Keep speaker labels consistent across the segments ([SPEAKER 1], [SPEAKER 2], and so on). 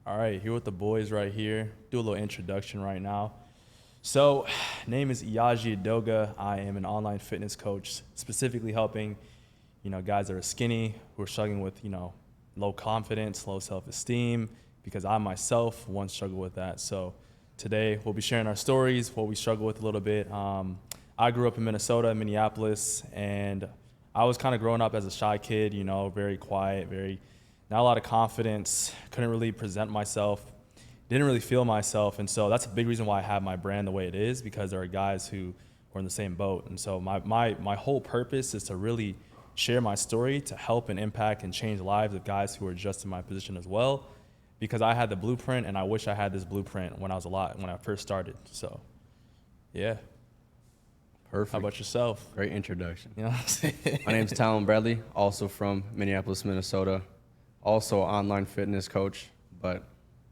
[SPEAKER 1] All right, here with the boys right here. Do a little introduction right now. So, name is Iyaji Adoga. I am an online fitness coach, specifically helping, guys that are skinny, who are struggling with, low confidence, low self-esteem, because I myself once struggled with that. So today we'll be sharing our stories, what we struggle with a little bit. I grew up in Minnesota, Minneapolis, and I was kind of growing up as a shy kid, very quiet, not a lot of confidence, couldn't really present myself, didn't really feel myself. And so that's a big reason why I have my brand the way it is, because there are guys who are in the same boat. And so my whole purpose is to really share my story to help and impact and change lives of guys who are just in my position as well, because I had the blueprint and I wish I had this blueprint when I first started. So, yeah.
[SPEAKER 2] Perfect.
[SPEAKER 1] How about yourself?
[SPEAKER 2] Great introduction.
[SPEAKER 1] You know what I'm saying?
[SPEAKER 2] My name's Talon Bradley, also from Minneapolis, Minnesota. Also an online fitness coach, but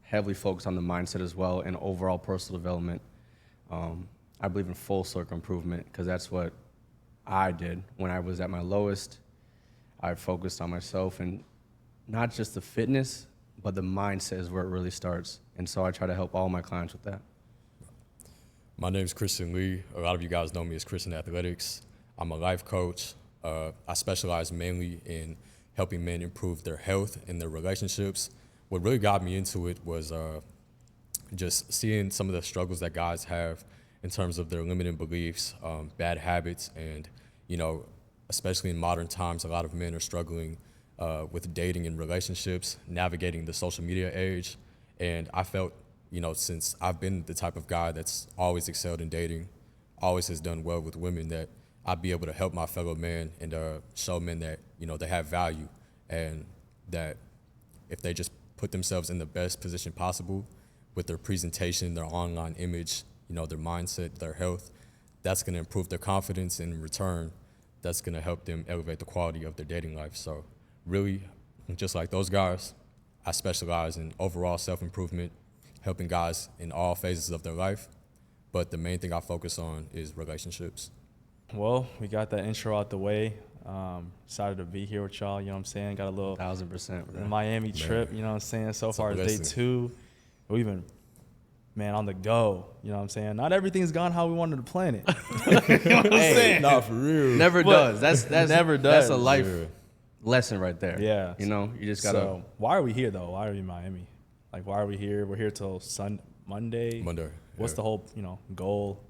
[SPEAKER 2] heavily focused on the mindset as well and overall personal development. I believe in full circle improvement because that's what I did when I was at my lowest. I focused on myself and not just the fitness, but the mindset is where it really starts. And so I try to help all my clients with that.
[SPEAKER 3] My name is Christian Lee. A lot of you guys know me as Christian Athletics. I'm a life coach. I specialize mainly in helping men improve their health and their relationships. What really got me into it was just seeing some of the struggles that guys have in terms of their limiting beliefs, bad habits, and, especially in modern times, a lot of men are struggling with dating and relationships, navigating the social media age. And I felt, since I've been the type of guy that's always excelled in dating, always has done well with women, that I'd be able to help my fellow men and show men that, they have value, and that if they just put themselves in the best position possible with their presentation, their online image, their mindset, their health, that's going to improve their confidence, and in return, that's going to help them elevate the quality of their dating life. So really, just like those guys, I specialize in overall self-improvement, helping guys in all phases of their life. But the main thing I focus on is relationships.
[SPEAKER 1] Well, we got that intro out the way. Excited to be here with y'all, you know what I'm saying? Got a little
[SPEAKER 2] 1000%, bro.
[SPEAKER 1] Miami trip, you know what I'm saying? So
[SPEAKER 3] It's
[SPEAKER 1] far,
[SPEAKER 3] a
[SPEAKER 1] it's day
[SPEAKER 3] blessing.
[SPEAKER 1] 2. We've been, on the go, you know what I'm saying? Not everything's gone how we wanted to plan it. You know what I'm saying?
[SPEAKER 3] Nah, for real.
[SPEAKER 2] Never
[SPEAKER 1] But
[SPEAKER 2] does. That's
[SPEAKER 1] never
[SPEAKER 2] That's
[SPEAKER 1] does.
[SPEAKER 2] a life
[SPEAKER 3] Yeah.
[SPEAKER 2] lesson right there.
[SPEAKER 1] Yeah.
[SPEAKER 2] You just gotta.
[SPEAKER 1] So why are we here, though? Why are we in Miami? Like, why are we here? We're here till Monday.
[SPEAKER 3] Monday.
[SPEAKER 1] What's
[SPEAKER 3] yeah.
[SPEAKER 1] the whole, goal?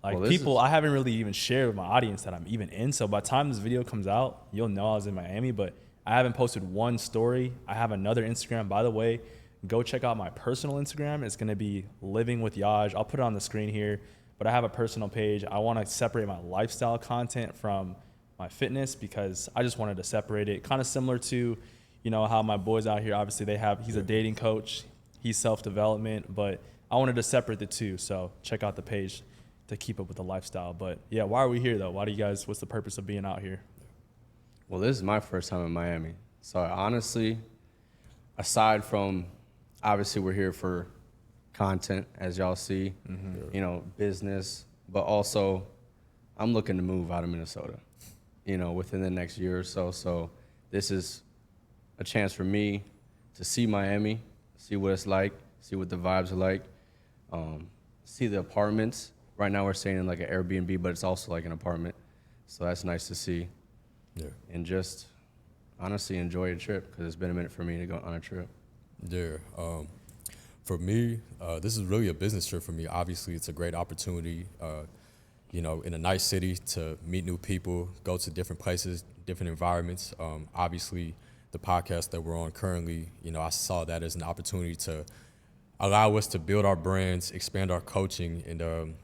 [SPEAKER 1] Like,
[SPEAKER 2] Well,
[SPEAKER 1] people, I haven't really even shared with my audience that I'm even in. So by the time this video comes out, you'll know I was in Miami, but I haven't posted one story. I have another Instagram, by the way. Go check out my personal Instagram. It's going to be Living with Yaj. I'll put it on the screen here, but I have a personal page. I want to separate my lifestyle content from my fitness because I just wanted to separate it. Kind of similar to, how my boys out here, obviously he's a dating coach. He's self-development, but I wanted to separate the two. So check out the page to keep up with the lifestyle. But yeah, why are we here though? What's the purpose of being out here?
[SPEAKER 2] Well, this is my first time in Miami. So honestly, aside from, obviously we're here for content, as y'all see, business, but also I'm looking to move out of Minnesota, within the next year or so. So this is a chance for me to see Miami, see what it's like, see what the vibes are like, see the apartments. Right now we're staying in like an Airbnb, but it's also like an apartment. So that's nice to see.
[SPEAKER 3] Yeah.
[SPEAKER 2] And just honestly enjoy a trip because it's been a minute for me to go on a trip.
[SPEAKER 3] Yeah. For me, this is really a business trip for me. Obviously, it's a great opportunity, in a nice city to meet new people, go to different places, different environments. Obviously, the podcast that we're on currently, I saw that as an opportunity to allow us to build our brands, expand our coaching, and,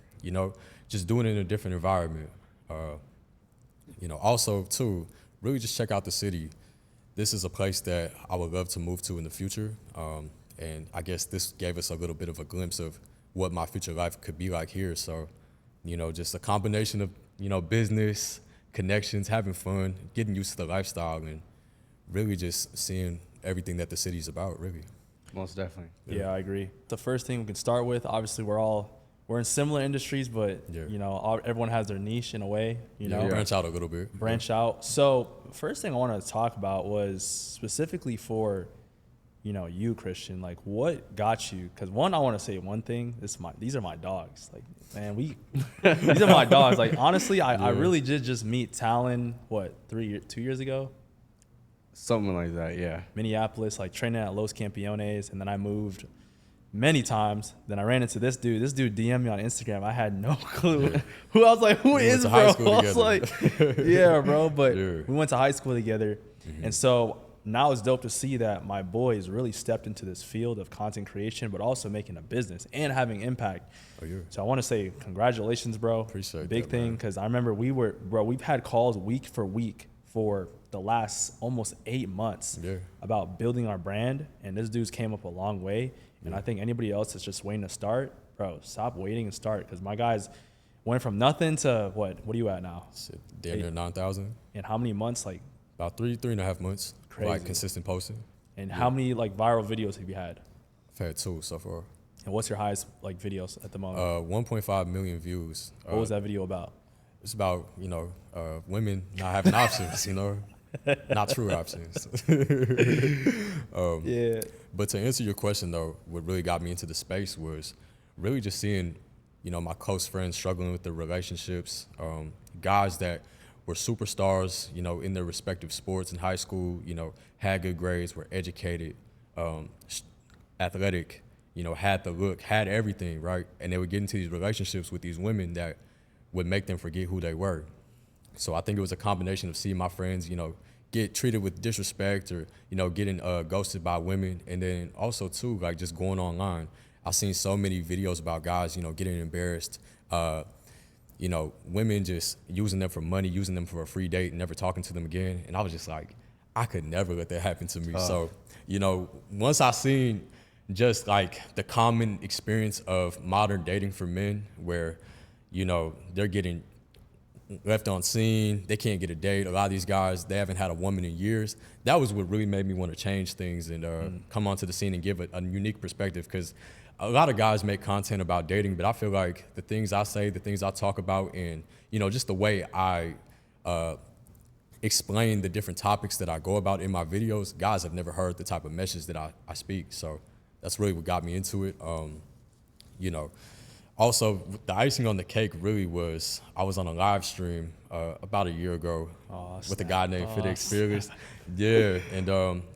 [SPEAKER 3] just doing it in a different environment. Also, too, really just check out the city. This is a place that I would love to move to in the future. And I guess this gave us a little bit of a glimpse of what my future life could be like here. So, just a combination of, business, connections, having fun, getting used to the lifestyle, and really just seeing everything that the city's about, really.
[SPEAKER 2] Most definitely.
[SPEAKER 1] Yeah, I agree. The first thing we can start with, obviously we're in similar industries, but everyone has their niche in a way,
[SPEAKER 3] Branch out a little bit.
[SPEAKER 1] Branch out. So first thing I wanted to talk about was specifically for you know, you, Christian, like what got you? Because one, I want to say one thing. These are my dogs. Like, man, these are my dogs. Like, honestly, I really did just meet Talon, 2 years ago?
[SPEAKER 2] Something like that, yeah.
[SPEAKER 1] Minneapolis, like training at Los Campeones, and then I moved many times. Then I ran into this dude. This dude DM'd me on Instagram. I had no clue who. I was like, who is bro? I was like, yeah, bro. But we went to high school together, and so now it's dope to see that my boys really stepped into this field of content creation, but also making a business and having impact. So I want to say congratulations, bro.
[SPEAKER 3] Appreciate
[SPEAKER 1] Big
[SPEAKER 3] that,
[SPEAKER 1] thing, because I remember we've had calls week for week for the last almost 8 months about building our brand, and this dude's came up a long way. And I think anybody else that's just waiting to start, bro, stop waiting and start, because my guys went from nothing to what are you at now?
[SPEAKER 3] Damn near 9,000.
[SPEAKER 1] And how many months? Like
[SPEAKER 3] about 3.5 months.
[SPEAKER 1] Crazy.
[SPEAKER 3] Like consistent posting.
[SPEAKER 1] And how many like viral videos have you had?
[SPEAKER 3] I've had 2 so far.
[SPEAKER 1] And what's your highest like videos at the moment?
[SPEAKER 3] 1.5 million views.
[SPEAKER 1] What was that video about?
[SPEAKER 3] It's about, you know, women not having options, you know, not true options. But to answer your question, though, what really got me into the space was really just seeing, you know, my close friends struggling with their relationships, guys that were superstars, you know, in their respective sports in high school, you know, had good grades, were educated, athletic, you know, had the look, had everything, right? And they would get into these relationships with these women that would make them forget who they were. So I think it was a combination of seeing my friends, you know, get treated with disrespect or, you know, getting ghosted by women. And then also, too, like just going online. I've seen so many videos about guys, you know, getting embarrassed, you know, women just using them for money, using them for a free date, and never talking to them again. And I was just like, I could never let that happen to me. So, you know, once I seen just like the common experience of modern dating for men where, you know, they're getting left on scene, they can't get a date. A lot of these guys, they haven't had a woman in years. That was what really made me want to change things and come onto the scene and give a unique perspective, because a lot of guys make content about dating, but I feel like the things I say, the things I talk about, and, you know, just the way I explain the different topics that I go about in my videos, guys have never heard the type of message that I speak. So that's really what got me into it. You know, also, the icing on the cake really was I was on a live stream about a year ago with a guy named Felix Fearless. Yeah, and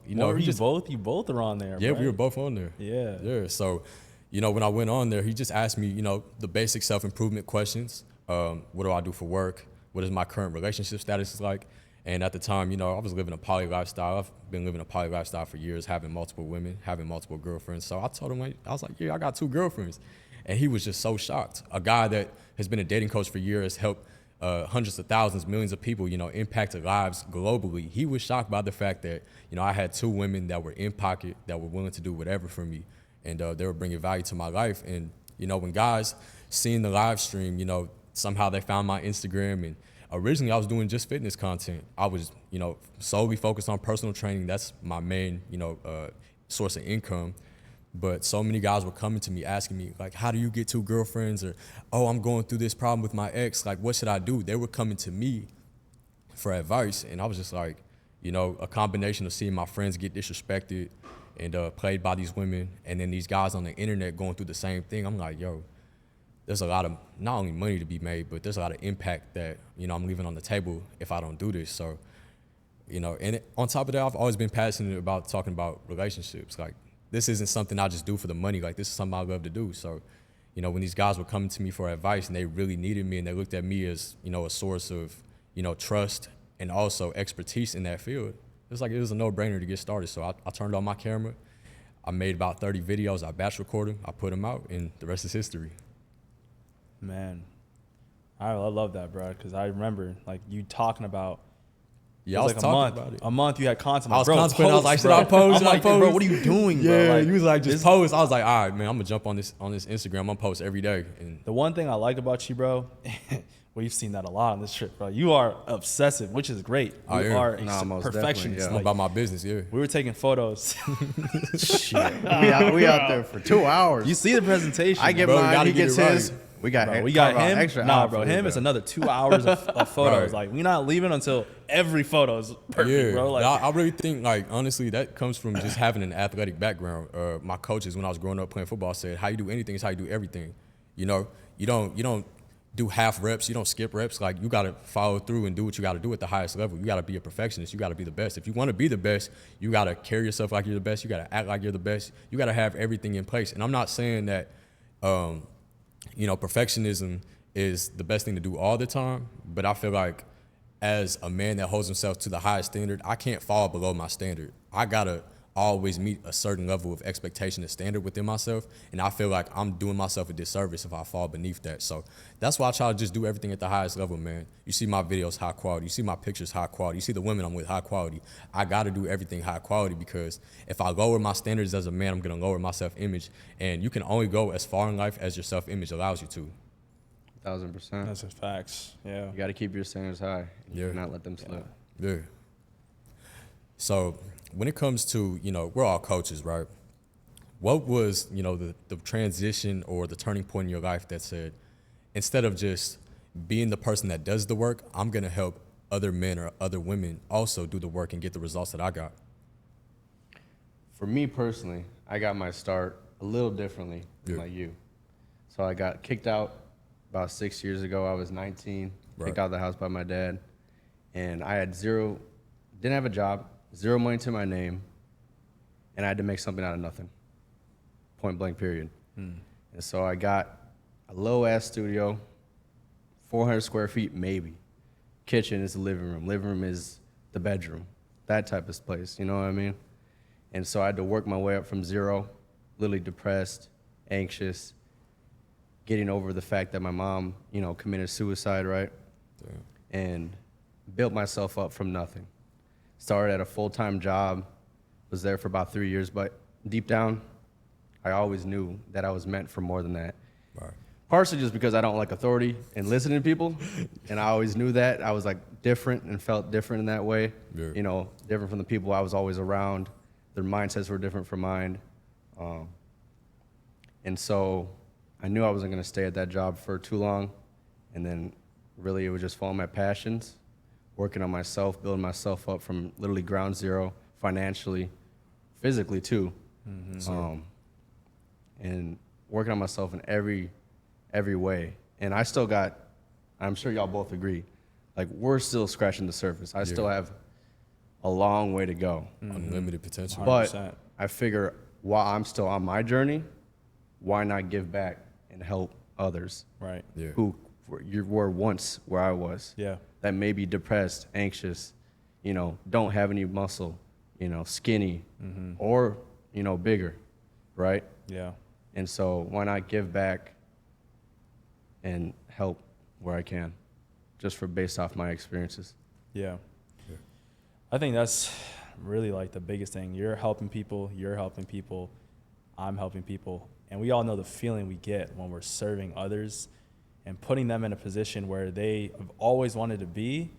[SPEAKER 3] you know,
[SPEAKER 1] you both are on there.
[SPEAKER 3] Yeah,
[SPEAKER 1] right?
[SPEAKER 3] we were both on there.
[SPEAKER 1] Yeah.
[SPEAKER 3] So, you know, when I went on there, he just asked me, you know, the basic self-improvement questions. What do I do for work? What is my current relationship status like? And at the time, you know, I was living a poly lifestyle. I've been living a poly lifestyle for years, having multiple women, having multiple girlfriends. So I told him, I was like, yeah, I got 2 girlfriends. And he was just so shocked. A guy that has been a dating coach for years, helped hundreds of thousands, millions of people, you know, impacted lives globally. He was shocked by the fact that, you know, I had 2 women that were in pocket, that were willing to do whatever for me. And they were bringing value to my life. And, you know, when guys seen the live stream, you know, somehow they found my Instagram. And originally I was doing just fitness content. I was, you know, solely focused on personal training. That's my main, you know, source of income. But so many guys were coming to me asking me, like, how do you get 2 girlfriends? Or, oh, I'm going through this problem with my ex. Like, what should I do? They were coming to me for advice. And I was just like, you know, a combination of seeing my friends get disrespected and played by these women, and then these guys on the internet going through the same thing. I'm like, yo, there's a lot of not only money to be made, but there's a lot of impact that, you know, I'm leaving on the table if I don't do this. So, you know, and on top of that, I've always been passionate about talking about relationships. Like, this isn't something I just do for the money. Like, this is something I love to do. So, you know, when these guys were coming to me for advice and they really needed me and they looked at me as, you know, a source of, you know, trust and also expertise in that field, it was a no-brainer to get started. So I turned on my camera. I made about 30 videos. I batch recorded them. I put them out, and the rest is history.
[SPEAKER 1] Man, I love that, bro, because I remember, like, you talking about,
[SPEAKER 3] yeah, I was
[SPEAKER 1] like
[SPEAKER 3] talking about it.
[SPEAKER 1] A month you had content.
[SPEAKER 3] I was contemplating. I was like, should I post?
[SPEAKER 1] I'm like, bro, what are you doing, bro?
[SPEAKER 3] Yeah,
[SPEAKER 1] like,
[SPEAKER 3] he was like, just post. I was like, all right, man, I'm gonna jump on this Instagram. I'm gonna post every day. And
[SPEAKER 1] the one thing I like about you, bro, we've seen that a lot on this trip, bro. You are obsessive, which is great. You are a perfectionist.
[SPEAKER 3] Yeah. Like, about my business, yeah.
[SPEAKER 1] We were taking photos.
[SPEAKER 2] Shit. we out there for 2 hours.
[SPEAKER 1] You see the presentation.
[SPEAKER 2] I get mine, he gets his. We got
[SPEAKER 1] Bro, we
[SPEAKER 2] carve
[SPEAKER 1] got
[SPEAKER 2] out
[SPEAKER 1] him.
[SPEAKER 2] extra
[SPEAKER 1] Nah,
[SPEAKER 2] hour
[SPEAKER 1] bro,
[SPEAKER 2] for this,
[SPEAKER 1] him is
[SPEAKER 2] though.
[SPEAKER 1] another 2 hours of photos.
[SPEAKER 3] Right.
[SPEAKER 1] Like, we're not leaving until every photo is perfect,
[SPEAKER 3] Yeah,
[SPEAKER 1] bro. Like,
[SPEAKER 3] I really think, like, honestly, that comes from just having an athletic background. My coaches, when I was growing up playing football, said, "How you do anything is how you do everything." You know, you don't do half reps, you don't skip reps. Like, you gotta follow through and do what you gotta do at the highest level. You gotta be a perfectionist. You gotta be the best. If you want to be the best, you gotta carry yourself like you're the best. You gotta act like you're the best. You gotta have everything in place. And I'm not saying that, perfectionism is the best thing to do all the time, but I feel like as a man that holds himself to the highest standard, I can't fall below my standard. I gotta always meet a certain level of expectation and standard within myself, and I feel like I'm doing myself a disservice if I fall beneath that. So that's why I try to just do everything at the highest level, man. You see my videos high quality, you see my pictures high quality, you see the women I'm with high quality. I gotta do everything high quality, because if I lower my standards as a man, I'm gonna lower my self-image, and you can only go as far in life as your self-image allows you to.
[SPEAKER 2] 1,000%.
[SPEAKER 1] that's just facts. Yeah.
[SPEAKER 2] You got to keep your standards high. You
[SPEAKER 3] Yeah.
[SPEAKER 2] cannot let them slip.
[SPEAKER 3] Yeah. So when it comes to, we're all coaches, right? What was, the transition or the turning point in your life that said, instead of just being the person that does the work, I'm going to help other men or other women also do the work and get the results that I got?
[SPEAKER 2] For me personally, I got my start a little differently
[SPEAKER 3] Yeah.
[SPEAKER 2] like you. So I got kicked out about 6 years ago. I was 19,
[SPEAKER 3] Right.
[SPEAKER 2] kicked out of the house by my dad. And I had didn't have a job, zero money to my name, and I had to make something out of nothing. Point blank, period. And so I got a low-ass studio, 400 square feet maybe. Kitchen is the living room. Living room is the bedroom. That type of place, you know what I mean? And so I had to work my way up from zero, literally depressed, anxious, getting over the fact that my mom, committed suicide, right?
[SPEAKER 3] Damn.
[SPEAKER 2] And built myself up from nothing. Started at a full-time job, was there for about 3 years, but deep down, I always knew that I was meant for more than that.
[SPEAKER 3] Right.
[SPEAKER 2] Partially just because I don't like authority and listening to people, and I always knew that. I was like different and felt different in that way.
[SPEAKER 3] Yeah.
[SPEAKER 2] Different from the people I was always around. Their mindsets were different from mine. And so I knew I wasn't going to stay at that job for too long. And then really it was just following my passions, working on myself, building myself up from literally ground zero, financially, physically too. And working on myself in every way. And I still got, I'm sure y'all both agree, like we're still scratching the surface. I still have a long way to go.
[SPEAKER 3] Unlimited potential.
[SPEAKER 1] 100%.
[SPEAKER 2] But I figure while I'm still on my journey, why not give back and help others
[SPEAKER 1] Right.
[SPEAKER 3] Yeah.
[SPEAKER 2] who were once where I was,
[SPEAKER 1] Yeah.
[SPEAKER 2] that may be depressed, anxious, don't have any muscle, skinny, or, bigger, right?
[SPEAKER 1] Yeah.
[SPEAKER 2] And so why not give back and help where I can, just based off my experiences.
[SPEAKER 1] Yeah. I think that's really like the biggest thing. You're helping people, I'm helping people. And we all know the feeling we get when we're serving others and putting them in a position where they have always wanted to be,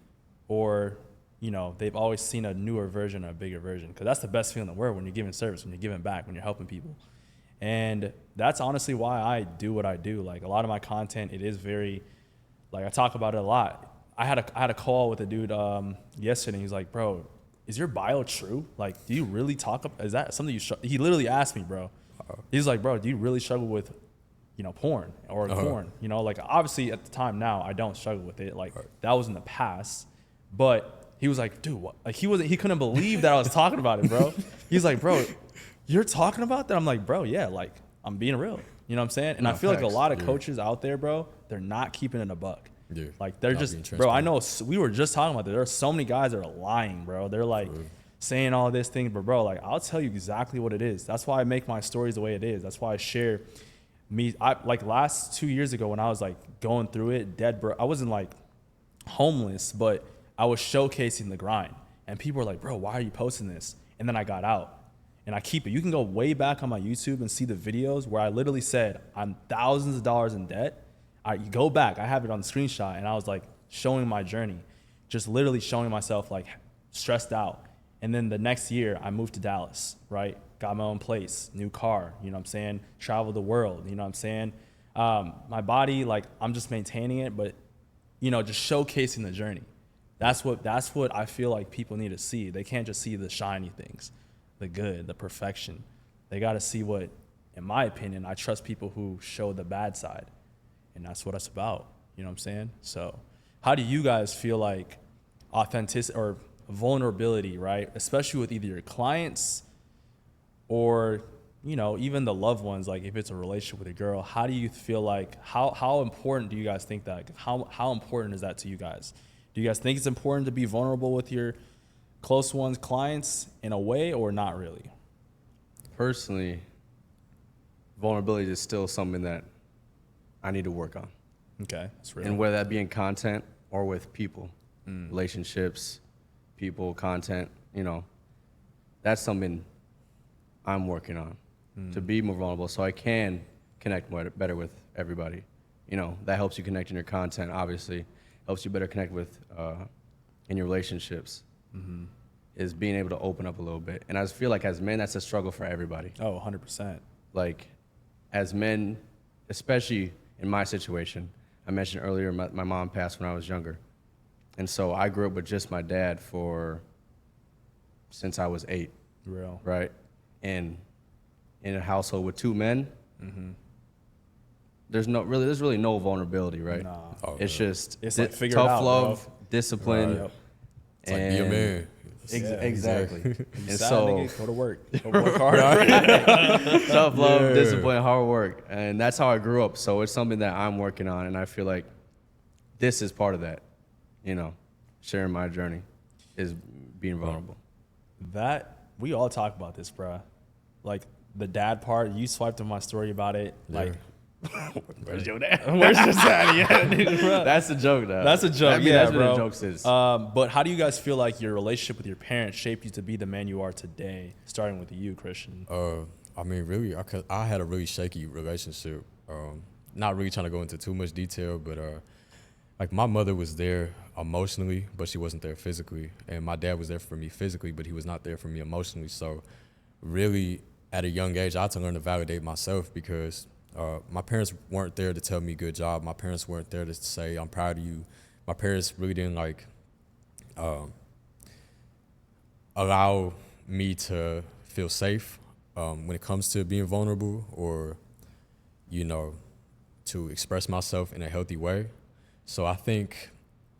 [SPEAKER 1] or, they've always seen a newer version or a bigger version. Because that's the best feeling in the world, when you're giving service, when you're giving back, when you're helping people. And that's honestly why I do what I do. Like, a lot of my content, it is very, like, I talk about it a lot. I had a call with a dude yesterday. He's like, "Bro, is your bio true? Like, do you really is that something you?" He literally asked me, bro. He's like, "Bro, do you really struggle with, porn or porn? Like, obviously at the time now I don't struggle with it. Like, that was in the past, but." He was like, "Dude, what?" Like, he couldn't believe that I was talking about it, bro. He's like, "Bro, you're talking about that?" I'm like, "Bro, yeah, like, I'm being real." You know what I'm saying? And
[SPEAKER 2] No,
[SPEAKER 1] I feel like a
[SPEAKER 2] facts.
[SPEAKER 1] lot of coaches out there, bro, they're not keeping it a buck.
[SPEAKER 3] Yeah.
[SPEAKER 1] Like, they're
[SPEAKER 3] Not being
[SPEAKER 1] just, bro, I
[SPEAKER 3] transparent.
[SPEAKER 1] know we were just talking about that. There are so many guys that are lying, bro. They're like saying all this thing, but bro, like, I'll tell you exactly what it is. That's why I make my stories the way it is. That's why I share like last 2 years ago when I was like going through it, dead, bro. I wasn't like homeless, but I was showcasing the grind. And people were like, "Bro, why are you posting this?" And then I got out. And I keep it. You can go way back on my YouTube and see the videos where I literally said, "I'm thousands of dollars in debt." You go back. I have it on the screenshot. And I was like showing my journey. Just literally showing myself like stressed out. And then the next year, I moved to Dallas, right? Got my own place, new car, you know what I'm saying? Traveled the world, you know what I'm saying? My body, like I'm just maintaining it, but you know, just showcasing the journey. That's what I feel like people need to see. They can't just see the shiny things, the good, the perfection. They got to see what, in my opinion, I trust people who show the bad side, and that's what it's about. You know what I'm saying? So, how do you guys feel like authenticity or vulnerability, right? Especially with either your clients or, you know, even the loved ones, like if it's a relationship with a girl, how do you feel like, how important do you guys think that, how important is that to you guys? Do you guys think it's important to be vulnerable with your close ones, clients in a way, or not really?
[SPEAKER 2] Personally, vulnerability is still something that I need to work on.
[SPEAKER 1] Okay, that's real.
[SPEAKER 2] And whether that be in content or with people, relationships, people, content, you know, that's something I'm working on to be more vulnerable so I can connect better with everybody. You know, that helps you connect in your content, obviously. Helps you better connect with in your relationships, is being able to open up a little bit. And I feel like as men, that's a struggle for everybody.
[SPEAKER 1] Oh, 100%.
[SPEAKER 2] Like, as men, especially in my situation, I mentioned earlier my mom passed when I was younger. And so I grew up with just my dad since I was 8.
[SPEAKER 1] Real.
[SPEAKER 2] Right? And in a household with 2 men, there's really no vulnerability, right?
[SPEAKER 1] Nah.
[SPEAKER 3] Oh,
[SPEAKER 2] It's
[SPEAKER 3] yeah.
[SPEAKER 2] just
[SPEAKER 1] It's like figure it
[SPEAKER 2] tough
[SPEAKER 1] out,
[SPEAKER 2] love,
[SPEAKER 1] bro.
[SPEAKER 2] discipline.
[SPEAKER 1] Right.
[SPEAKER 3] It's like be a man.
[SPEAKER 2] Exactly.
[SPEAKER 1] You
[SPEAKER 2] And
[SPEAKER 1] sad,
[SPEAKER 2] so
[SPEAKER 1] nigga, go to work. Go work hard.
[SPEAKER 2] tough love,
[SPEAKER 3] Yeah.
[SPEAKER 2] discipline, hard work. And that's how I grew up. So it's something that I'm working on. And I feel like this is part of that, you know, sharing my journey is being vulnerable.
[SPEAKER 1] That, we all talk about this, bruh. Like the dad part, you swiped on my story about it. Like,
[SPEAKER 2] Where's your dad?
[SPEAKER 1] where's your dad? Yeah, dude, bruh.
[SPEAKER 2] That's a joke, though.
[SPEAKER 1] That's a joke,
[SPEAKER 2] I mean,
[SPEAKER 1] yeah,
[SPEAKER 2] that's
[SPEAKER 1] bro.
[SPEAKER 2] what a joke is.
[SPEAKER 1] But how do you guys feel like your relationship with your parents shaped you to be the man you are today, starting with you, Christian?
[SPEAKER 3] I mean, really, I had a really shaky relationship. Not really trying to go into too much detail, but like my mother was there emotionally, but she wasn't there physically. And my dad was there for me physically, but he was not there for me emotionally. So really, at a young age, I had to learn to validate myself because my parents weren't there to tell me good job. My parents weren't there to say, I'm proud of you. My parents really didn't like allow me to feel safe when it comes to being vulnerable or, you know, to express myself in a healthy way. So I think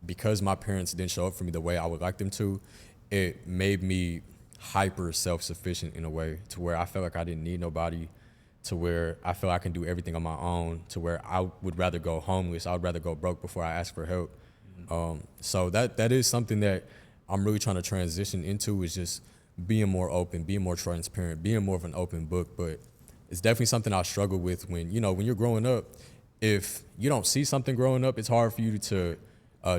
[SPEAKER 3] because my parents didn't show up for me the way I would like them to, it made me hyper self-sufficient in a way to where I felt like I didn't need nobody, to where I feel I can do everything on my own, to where I would rather go homeless. I would rather go broke before I ask for help. So that is something that I'm really trying to transition into, is just being more open, being more transparent, being more of an open book. But it's definitely something I struggle with when you're growing up. If you don't see something growing up, it's hard for you to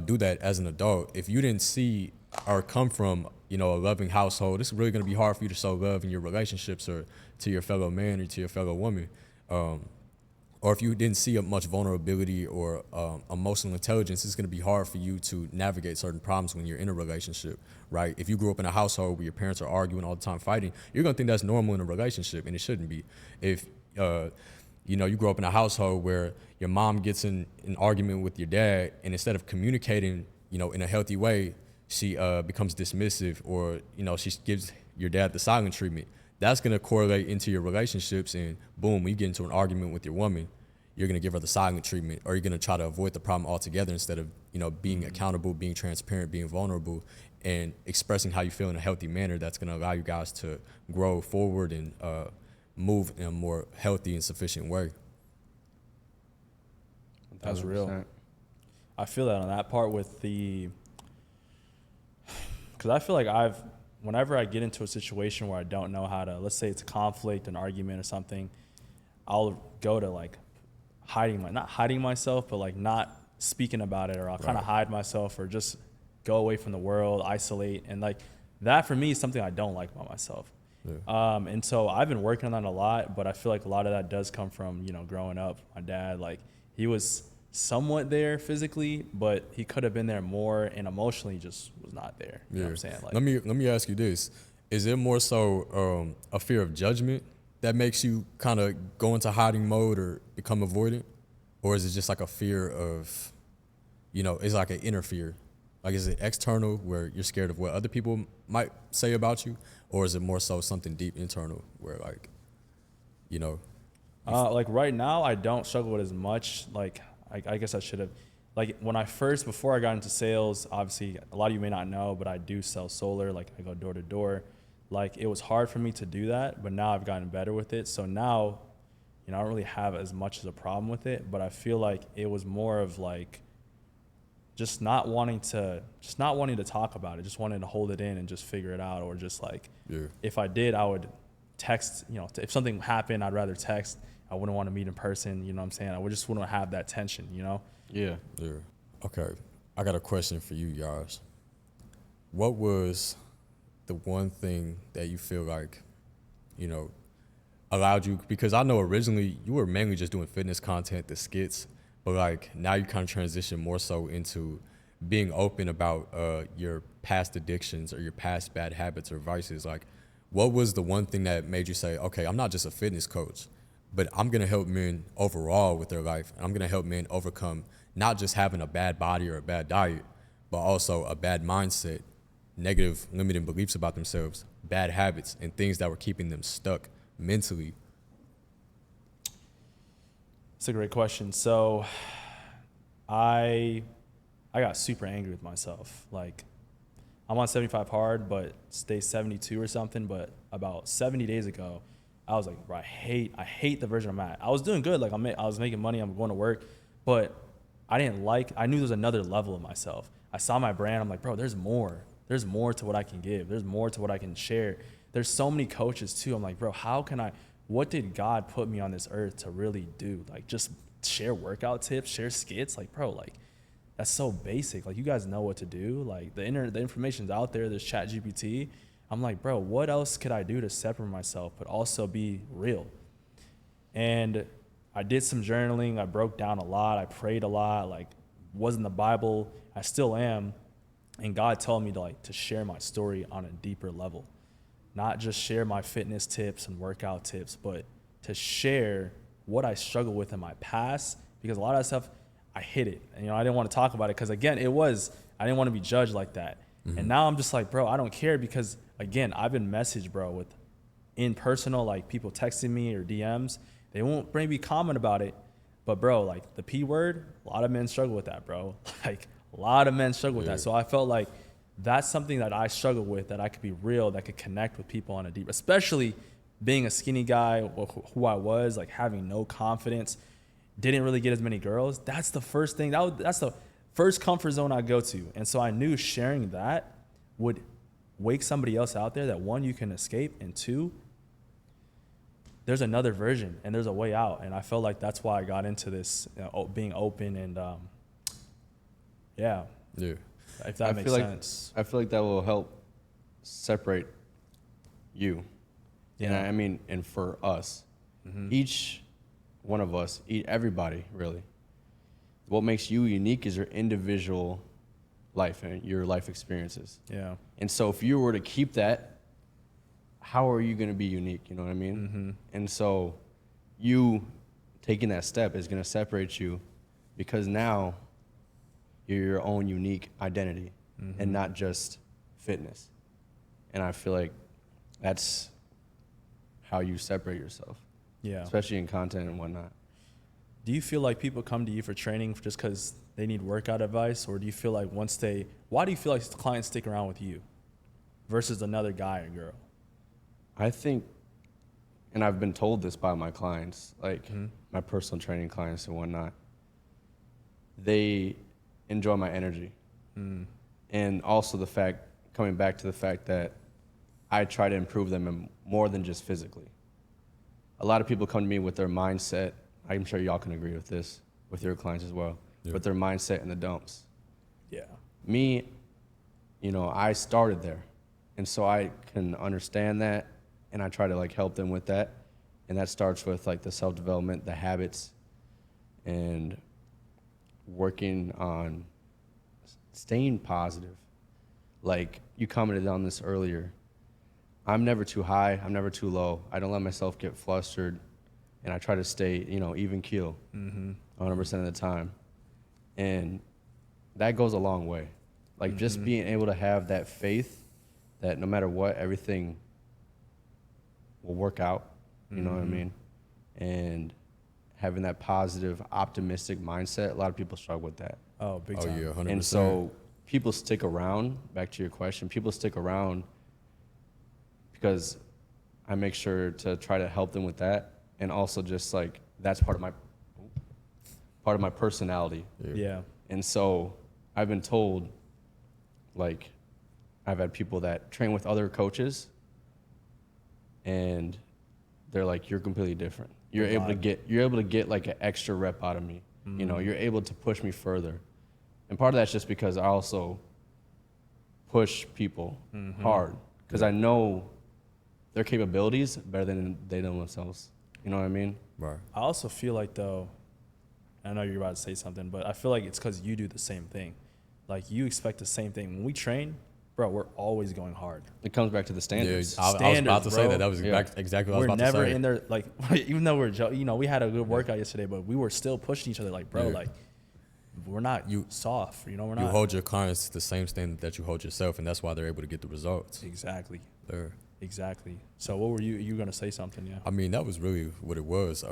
[SPEAKER 3] do that as an adult. If you didn't see or come from, a loving household, it's really going to be hard for you to show love in your relationships or to your fellow man or to your fellow woman. Or if you didn't see much vulnerability or emotional intelligence, it's going to be hard for you to navigate certain problems when you're in a relationship, right? If you grew up in a household where your parents are arguing all the time, fighting, you're going to think that's normal in a relationship, and it shouldn't be. If you grow up in a household where your mom gets in an argument with your dad, and instead of communicating, in a healthy way, she becomes dismissive, or, she gives your dad the silent treatment. That's going to correlate into your relationships, and boom, when you get into an argument with your woman, you're going to give her the silent treatment, or you're going to try to avoid the problem altogether instead of, being accountable, being transparent, being vulnerable, and expressing how you feel in a healthy manner that's going to allow you guys to grow forward and move in a more healthy and sufficient way.
[SPEAKER 1] That's real. I feel that on that part with because I feel like whenever I get into a situation where I don't know how to, let's say it's a conflict, an argument or something, I'll go to like not hiding myself, but like not speaking about it, or I'll kind of hide myself or just go away from the world, isolate. And like that for me is something I don't like about myself. Yeah. And so I've been working on that a lot, but I feel like a lot of that does come from, growing up. My dad, like he was somewhat there physically, but he could have been there more, and emotionally just was not there. You know what I'm saying? Like,
[SPEAKER 3] let me ask you this. Is it more so a fear of judgment that makes you kind of go into hiding mode or become avoidant? Or is it just like a fear of, it's like an inner fear? Like, is it external where you're scared of what other people might say about you? Or is it more so something deep internal where, like, you know?
[SPEAKER 1] Like right now, I don't struggle with as much. Like, I guess I should have. Like before I got into sales, obviously a lot of you may not know, but I do sell solar. Like I go door to door. Like it was hard for me to do that, but now I've gotten better with it. So now, I don't really have as much as a problem with it, but I feel like it was more of like just not wanting to talk about it, just wanting to hold it in and just figure it out, or just like, if I did, I would text, if something happened, I'd rather text. I wouldn't want to meet in person, you know what I'm saying? I would just wouldn't have that tension,
[SPEAKER 2] Yeah.
[SPEAKER 3] Okay, I got a question for you, Yash. What was the one thing that you feel like, allowed you, because I know originally you were mainly just doing fitness content, the skits, but like now you kind of transition more so into being open about your past addictions or your past bad habits or vices. Like, what was the one thing that made you say, okay, I'm not just a fitness coach, but I'm going to help men overall with their life. And I'm going to help men overcome not just having a bad body or a bad diet, but also a bad mindset, negative limiting beliefs about themselves, bad habits, and things that were keeping them stuck mentally?
[SPEAKER 1] It's a great question. So I got super angry with myself. Like I'm on 75 hard, but stay 72 or something. But about 70 days ago, I was like, bro, I hate the version I'm at. I was doing good. Like I was making money. I'm going to work, but I knew there was another level of myself. I saw my brand. I'm like, bro, there's more. There's more to what I can give. There's more to what I can share. There's so many coaches too. I'm like, bro, what did God put me on this earth to really do? Like just share workout tips, share skits. Like, bro, like that's so basic. Like you guys know what to do. Like the information's out there. There's ChatGPT. I'm like, bro, what else could I do to separate myself, but also be real? And I did some journaling. I broke down a lot. I prayed a lot. Like was in the Bible. I still am. And God told me to share my story on a deeper level, not just share my fitness tips and workout tips, but to share what I struggled with in my past, because a lot of that stuff, I hid it. And, I didn't want to talk about it because, again, I didn't want to be judged like that. Mm-hmm. And now I'm just like, bro, I don't care because, again, I've been messaged, bro, with in personal, like people texting me or DMs. They won't maybe comment about it, but, bro, like the P word, a lot of men struggle with that, bro. Like a lot of men struggle with that. So I felt like that's something that I struggle with, that I could be real, that could connect with people on a deep, especially being a skinny guy who I was, like having no confidence, didn't really get as many girls. That's the first thing, that's the first comfort zone I go to. And so I knew sharing that would wake somebody else out there that, one, you can escape, and two, there's another version and there's a way out. And I felt like that's why I got into this, being open and yeah. If that makes sense.
[SPEAKER 2] I feel like that will help separate you. Yeah. And I mean, and for us, each one of us, everybody really, what makes you unique is your individual life and your life experiences.
[SPEAKER 1] Yeah.
[SPEAKER 2] And so if you were to keep that, how are you going to be unique? You know what I mean?
[SPEAKER 1] Mm-hmm.
[SPEAKER 2] And so you taking that step is going to separate you, because now you're your own unique identity and not just fitness. And I feel like that's how you separate yourself.
[SPEAKER 1] Yeah.
[SPEAKER 2] Especially in content and whatnot.
[SPEAKER 1] Do you feel like people come to you for training just because they need workout advice? Or do you feel like why do you feel like clients stick around with you versus another guy or girl?
[SPEAKER 2] I think, and I've been told this by my clients, like my personal training clients and whatnot, they enjoy my energy. And also coming back to the fact that I try to improve them in more than just physically. A lot of people come to me with their mindset. I'm sure y'all can agree with this, with your clients as well, with their mindset in the dumps.
[SPEAKER 1] Yeah.
[SPEAKER 2] Me, I started there. And so I can understand that, and I try to help them with that. And that starts with the self-development, the habits, and working on staying positive. Like you commented on this earlier, I'm never too high, I'm never too low. I don't let myself get flustered, and I try to stay, even keel. 100% of the time. And that goes a long way. Like just being able to have that faith that no matter what, everything will work out. You know what I mean? And having that positive, optimistic mindset, a lot of people struggle with that.
[SPEAKER 1] Oh, big
[SPEAKER 3] Oh
[SPEAKER 1] time.
[SPEAKER 3] yeah, 100%.
[SPEAKER 2] And so people stick around, back to your question, people stick around because I make sure to try to help them with that. And also just like, that's part of my personality.
[SPEAKER 1] Yeah.
[SPEAKER 2] And so I've been told, like, I've had people that train with other coaches and they're like, you're completely different. You're able to get like an extra rep out of me. You know, you're able to push me further. And part of that's just because I also push people hard because I know their capabilities better than they know themselves. You know what I mean?
[SPEAKER 3] Right.
[SPEAKER 1] I also feel like, though, I know you're about to say something, but I feel like it's because you do the same thing. Like, you expect the same thing. When we train, bro, we're always going hard.
[SPEAKER 2] It comes back to the standards.
[SPEAKER 3] Yeah, I was about
[SPEAKER 1] Standards,
[SPEAKER 3] to say
[SPEAKER 1] bro.
[SPEAKER 3] that. That was
[SPEAKER 2] Yeah.
[SPEAKER 3] exactly what I
[SPEAKER 1] We're
[SPEAKER 3] was about
[SPEAKER 1] never
[SPEAKER 3] to say.
[SPEAKER 1] in there, like, even though we had a good workout yesterday, but we were still pushing each other, like, bro,
[SPEAKER 3] Yeah.
[SPEAKER 1] like, we're not soft, we're
[SPEAKER 3] You
[SPEAKER 1] not.
[SPEAKER 3] hold your clients to the same standard that you hold yourself, and that's why they're able to get the results.
[SPEAKER 1] Exactly.
[SPEAKER 3] There.
[SPEAKER 1] Exactly. So what were you going to say something, yeah?
[SPEAKER 3] I mean, that was really what it was.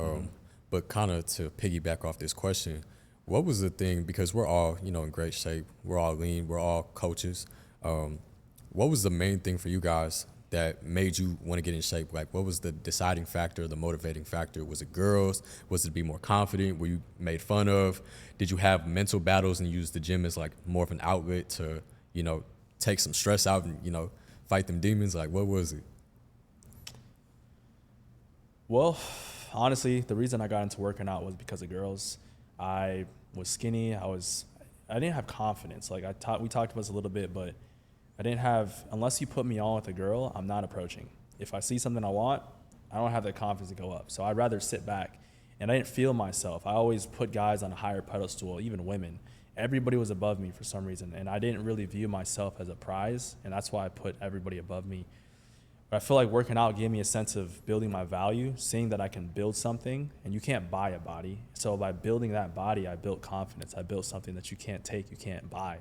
[SPEAKER 3] But kind of to piggyback off this question, what was the thing, because we're all, in great shape, we're all lean, we're all coaches. What was the main thing for you guys that made you want to get in shape? Like, what was the deciding factor, the motivating factor? Was it girls? Was it to be more confident? Were you made fun of? Did you have mental battles and use the gym as like more of an outlet to, take some stress out and, fight them demons? Like, what was it?
[SPEAKER 1] Well, honestly, the reason I got into working out was because of girls. I was skinny. I didn't have confidence. Like we talked about this a little bit, but I didn't have, unless you put me on with a girl, I'm not approaching. If I see something I want, I don't have that confidence to go up. So I'd rather sit back. And I didn't feel myself. I always put guys on a higher pedestal, even women. Everybody was above me for some reason. And I didn't really view myself as a prize. And that's why I put everybody above me. But I feel like working out gave me a sense of building my value, seeing that I can build something, and you can't buy a body. So by building that body, I built confidence. I built something that you can't take, you can't buy.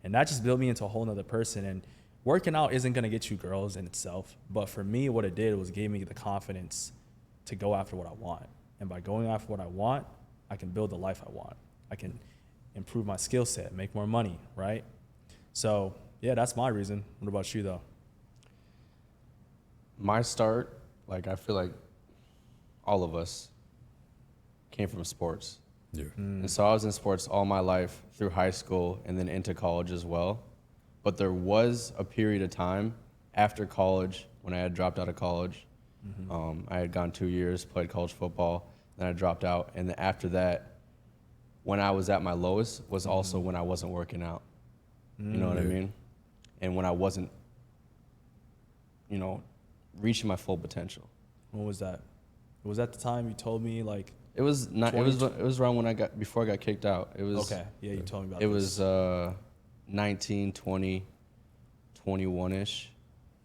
[SPEAKER 1] And that just built me into a whole nother person. And working out isn't going to get you girls in itself. But for me, what it did was gave me the confidence to go after what I want. And by going after what I want, I can build the life I want. I can improve my skill set, make more money, right? So, yeah, that's my reason. What about you, though?
[SPEAKER 2] My start, like, I feel like all of us came from sports.
[SPEAKER 3] Yeah.
[SPEAKER 2] And so I was in sports all my life through high school and then into college as well. But there was a period of time after college when I had dropped out of college. I had gone 2 years, played college football, then I dropped out. And then after that, when I was at my lowest was also when I wasn't working out. You know what I mean? And when I wasn't, reaching my full potential.
[SPEAKER 1] What was that? Was that the time you told me, like...
[SPEAKER 2] It was not. It was around when before I got kicked out. It was
[SPEAKER 1] Okay, yeah, you told me about
[SPEAKER 2] It
[SPEAKER 1] this.
[SPEAKER 2] was 19, 20, 21-ish.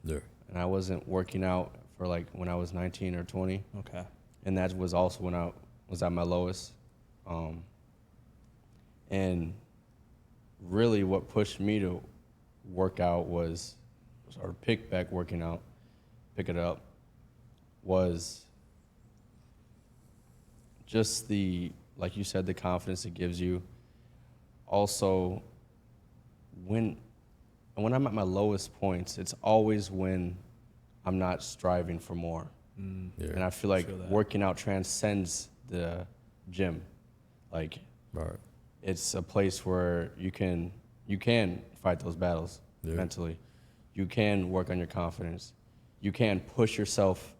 [SPEAKER 3] Yeah.
[SPEAKER 2] And I wasn't working out for like when I was 19 or 20.
[SPEAKER 1] Okay.
[SPEAKER 2] And that was also when I was at my lowest. And really what pushed me to work out or pick it up, was just like you said, the confidence it gives you. Also, when I'm at my lowest points, it's always when I'm not striving for more.
[SPEAKER 3] Yeah.
[SPEAKER 2] And I feel like
[SPEAKER 1] Feel that.
[SPEAKER 2] working out transcends the gym. Like,
[SPEAKER 3] Right.
[SPEAKER 2] it's a place where you can fight those battles mentally. You can work on your confidence. You can push yourself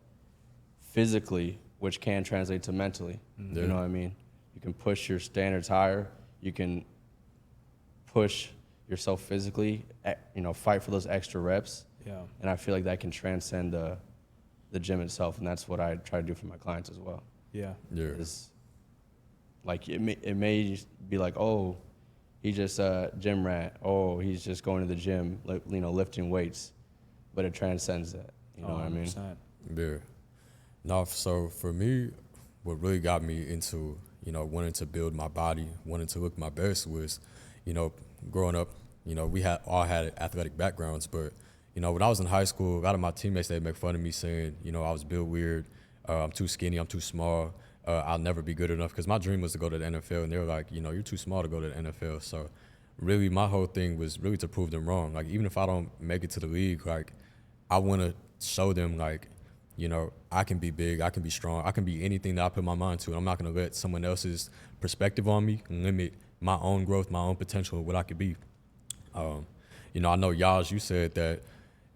[SPEAKER 2] physically, which can translate to mentally. You know what I mean? You can push your standards higher. You can push yourself physically, fight for those extra reps.
[SPEAKER 1] Yeah.
[SPEAKER 2] And I feel like that can transcend the gym itself, and that's what I try to do for my clients as well.
[SPEAKER 1] Yeah.
[SPEAKER 3] Yeah.
[SPEAKER 2] Is like it may be like, oh, he's just a gym rat. Oh, he's just going to the gym, lifting weights, but it transcends that. You know what I mean?
[SPEAKER 1] 100%.
[SPEAKER 3] Yeah. No, so for me, what really got me into, wanting to build my body, wanting to look my best was, growing up, we all had athletic backgrounds, but, when I was in high school, a lot of my teammates, they'd make fun of me saying, I was built weird, I'm too skinny, I'm too small, I'll never be good enough, because my dream was to go to the NFL, and they were like, you're too small to go to the NFL. So really my whole thing was really to prove them wrong. Like, even if I don't make it to the league, like, I want to show them, like, I can be big, I can be strong, I can be anything that I put my mind to, and I'm not going to let someone else's perspective on me limit my own growth, my own potential, what I could be. I know, Yaj, you said that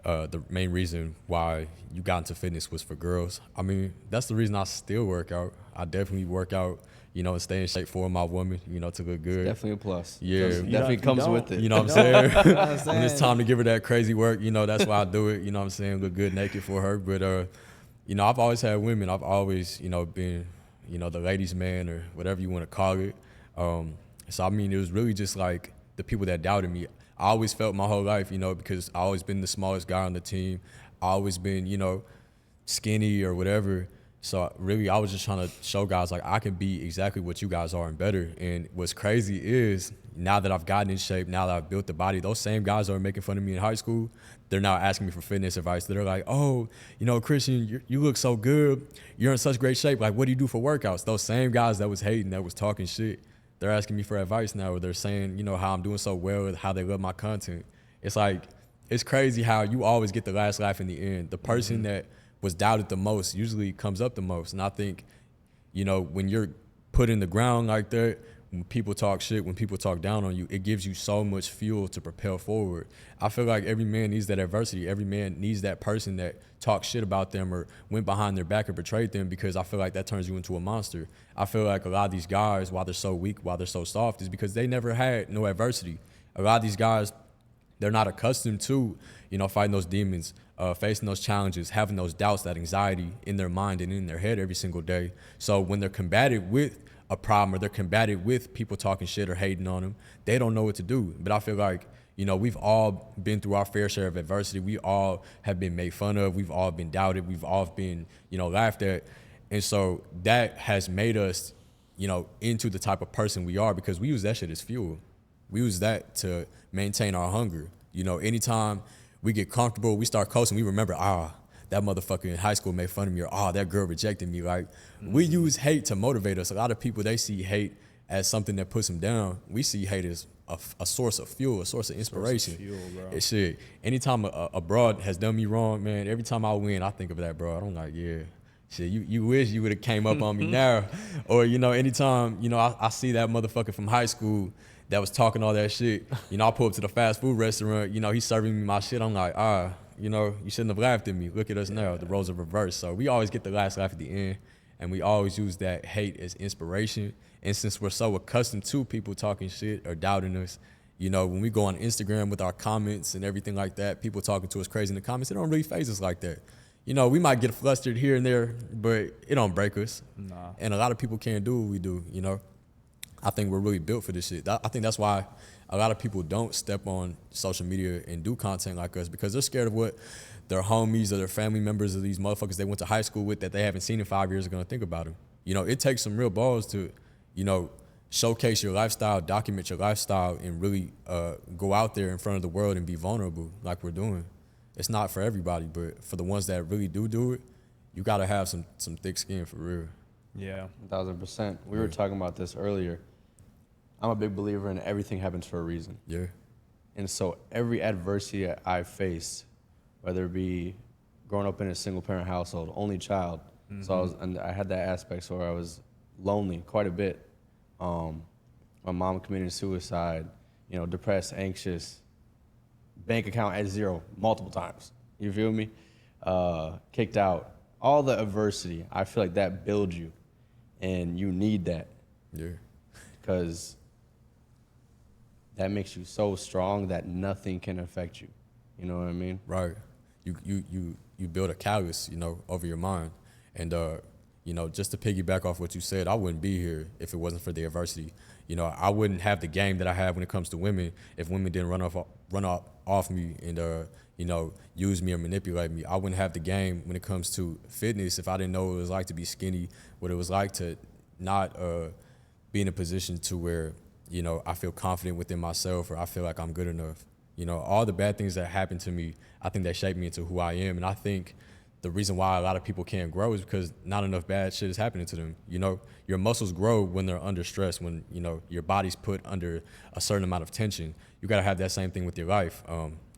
[SPEAKER 3] the main reason why you got into fitness was for girls. I mean, that's the reason I still work out. I definitely work out, and stay in shape for my woman, to look good.
[SPEAKER 2] It's definitely a plus.
[SPEAKER 3] Yeah.
[SPEAKER 2] Definitely comes with it.
[SPEAKER 3] You know what I'm saying? When it's time to give her that crazy work, that's why I do it. You know what I'm saying? Look good naked for her. But, I've always had women. I've always, been, the ladies' man or whatever you want to call it. So, I mean, it was really just like the people that doubted me. I always felt my whole life, because I always been the smallest guy on the team. I always been, skinny or whatever. So really, I was just trying to show guys, like, I can be exactly what you guys are and better. And what's crazy is, now that I've gotten in shape, now that I've built the body, those same guys that were making fun of me in high school, they're now asking me for fitness advice. They're like, oh, Christian, you look so good. You're in such great shape. Like, what do you do for workouts? Those same guys that was hating, that was talking shit, they're asking me for advice now, or they're saying, how I'm doing so well, how they love my content. It's like, it's crazy how you always get the last laugh in the end. The person that was doubted the most usually comes up the most. And I think, when you're put in the ground like that, when people talk shit, when people talk down on you, it gives you so much fuel to propel forward. I feel like every man needs that adversity. Every man needs that person that talks shit about them or went behind their back and betrayed them, because I feel like that turns you into a monster. I feel like a lot of these guys, why they're so weak, why they're so soft, is because they never had no adversity. A lot of these guys, they're not accustomed to, fighting those demons, facing those challenges, having those doubts, that anxiety in their mind and in their head every single day. So when they're combated with a problem, or they're combated with people talking shit or hating on them, they don't know what to do. But I feel like, we've all been through our fair share of adversity. We all have been made fun of. We've all been doubted. We've all been, laughed at. And so that has made us, into the type of person we are, because we use that shit as fuel. We use that to maintain our hunger. Anytime we get comfortable, we start coasting, we remember, that motherfucker in high school made fun of me, or that girl rejected me. Like, we use hate to motivate us. A lot of people, they see hate as something that puts them down. We see hate as a source of fuel, a source of inspiration.
[SPEAKER 1] Fuel, bro.
[SPEAKER 3] It's shit. Anytime a broad has done me wrong, man, every time I win, I think of that broad. I'm like, yeah, shit, you wish you would have came up on me now. Or, anytime, I see that motherfucker from high school that was talking all that shit, I pull up to the fast food restaurant, he's serving me my shit. I'm like, you shouldn't have laughed at me. Look at us now. The roles are reversed. So we always get the last laugh at the end, and we always use that hate as inspiration. And since we're so accustomed to people talking shit or doubting us, when we go on Instagram with our comments and everything like that, people talking to us crazy in the comments, it don't really faze us like that. We might get flustered here and there, but it don't break us.
[SPEAKER 1] Nah.
[SPEAKER 3] And a lot of people can't do what we do, I think we're really built for this shit. I think that's why a lot of people don't step on social media and do content like us, because they're scared of what their homies or their family members or these motherfuckers they went to high school with that they haven't seen in 5 years are going to think about them. It takes some real balls to, showcase your lifestyle, document your lifestyle, and really go out there in front of the world and be vulnerable like we're doing. It's not for everybody, but for the ones that really do it, you got to have some thick skin for real.
[SPEAKER 1] Yeah.
[SPEAKER 2] 1,000%. We were talking about this earlier. I'm a big believer in everything happens for a reason.
[SPEAKER 3] Yeah.
[SPEAKER 2] And so every adversity I faced, whether it be growing up in a single parent household, only child, so I had that aspect, so I was lonely quite a bit. My mom committed suicide, depressed, anxious, bank account at zero multiple times. You feel me? Kicked out. All the adversity, I feel like that builds you, and you need that.
[SPEAKER 3] Yeah.
[SPEAKER 2] Because that makes you so strong that nothing can affect you. You know what I mean?
[SPEAKER 3] Right. You build a callus, over your mind. And, just to piggyback off what you said, I wouldn't be here if it wasn't for the adversity. I wouldn't have the game that I have when it comes to women if women didn't run off me and, use me or manipulate me. I wouldn't have the game when it comes to fitness if I didn't know what it was like to be skinny, what it was like to not be in a position to where, you know, I feel confident within myself or I feel like I'm good enough. You know, all the bad things that happened to me, I think that shaped me into who I am. And I think the reason why a lot of people can't grow is because not enough bad shit is happening to them. You know, your muscles grow when they're under stress, when, you know, your body's put under a certain amount of tension. You got to have that same thing with your life.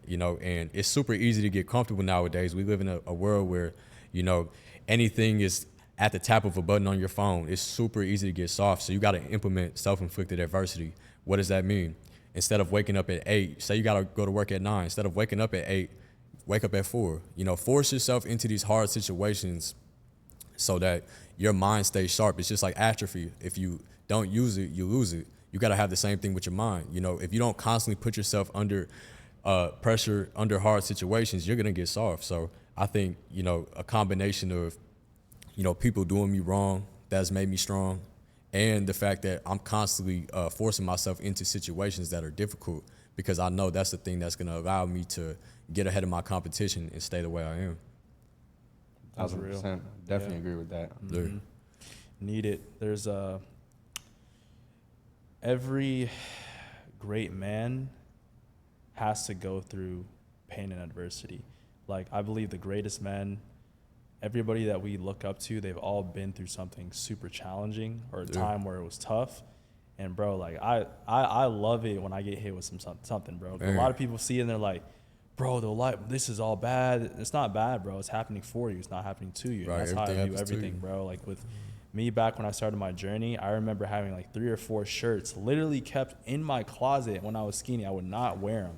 [SPEAKER 3] You know, and it's super easy to get comfortable nowadays. We live in a world where, you know, anything is at the tap of a button on your phone. It's super easy to get soft. So you got to implement self-inflicted adversity. What does that mean? Instead of waking up at 8, say you got to go to work at 9. Instead of waking up at 8, wake up at 4. You know, force yourself into these hard situations so that your mind stays sharp. It's just like atrophy. If you don't use it, you lose it. You got to have the same thing with your mind. You know, if you don't constantly put yourself under pressure, under hard situations, you're going to get soft. So I think, you know, a combination of, you know, people doing me wrong that's made me strong, and the fact that I'm constantly forcing myself into situations that are difficult, because I know that's the thing that's going to allow me to get ahead of my competition and stay the way I am.
[SPEAKER 2] 1,000%. Definitely agree with that.
[SPEAKER 1] Mm-hmm. Need it. There's every great man has to go through pain and adversity. Like, I believe the greatest men, everybody that we look up to, they've all been through something super challenging or a time where it was tough. And bro, like I love it when I get hit with something, bro. A lot of people see it and they're like, bro, this is all bad. It's not bad, bro. It's happening for you. It's not happening to you.
[SPEAKER 3] Right,
[SPEAKER 1] That's how I view
[SPEAKER 3] to
[SPEAKER 1] everything,
[SPEAKER 3] you.
[SPEAKER 1] bro. Like with me, back when I started my journey, I remember having like 3 or 4 shirts literally kept in my closet when I was skinny. I would not wear them